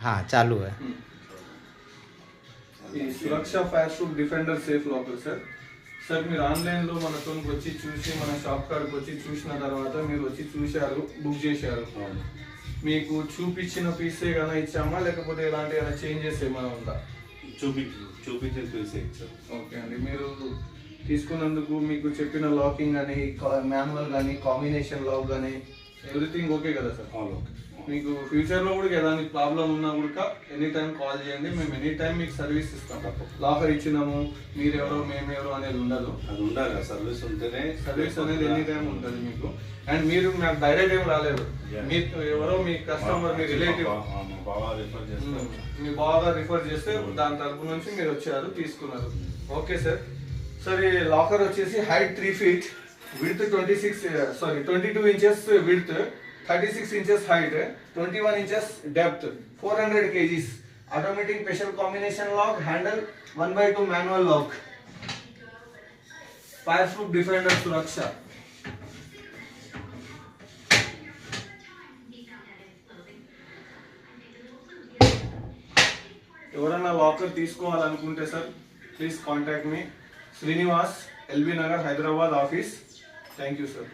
हाँ चालू है। ఈ Suraksha fire proof defender safe locker sir. Sir మీరు ఆన్లైన్లో మనతో వచ్చి చూసి మన షాప్ కాడికి వచ్చి చూసిన తర్వాత మీరు వచ్చి చూశారు, బుక్ చేశారు. మీకు చూపించిన పీసే కానీ ఇచ్చామా లేకపోతే ఎలాంటి ఏమైనా చేంజెస్ ఏమైనా ఉందా? చూపించిన పీసే ఇచ్చారు. ఓకే అండి. మీరు తీసుకున్నందుకు మీకు చెప్పిన లాకింగ్ కానీ మాన్యువల్ కానీ కాంబినేషన్ లాక్ కానీ ఎవ్రీథింగ్ ఓకే కదా సార్? ఓకే. మీకు ఫ్యూచర్లో కూడా ఏదైనా ప్రాబ్లం ఉన్నా కూడా ఎనీ టైం కాల్ చేయండి, మేము ఎనీ టైం మీకు సర్వీస్ ఇస్తాం. లాకర్ ఇచ్చినాము మీరెవరో మేమెవరో అనేది ఉండదు. అది ఉండాలి, సర్వీస్ ఉంటేనే. సర్వీస్ అనేది ఎనీ టైం ఉంటుంది మీకు. అండ్ మీరు నాకు డైరెక్ట్ ఏం రాలేదు, మీకు ఎవరో మీ కస్టమర్ మీ రిలేటివ్ మీ బాగా రిఫర్ చేస్తే దాని తరపు నుంచి మీరు వచ్చారు తీసుకున్నారు. Okay sir. సార్ ఈ లాకర్ వచ్చేసి height 3 feet, width 22 inches width, 36 inches height, 21 inches depth, 400 kgs, automatic special combination lock, handle 1/2 manual lock, fireproof defender Suraksha. ఎవరైనా లాకర్ తీసుకోవాలనుకుంటే sir please contact me. Srinivas, LB Nagar, Hyderabad office. Thank you sir.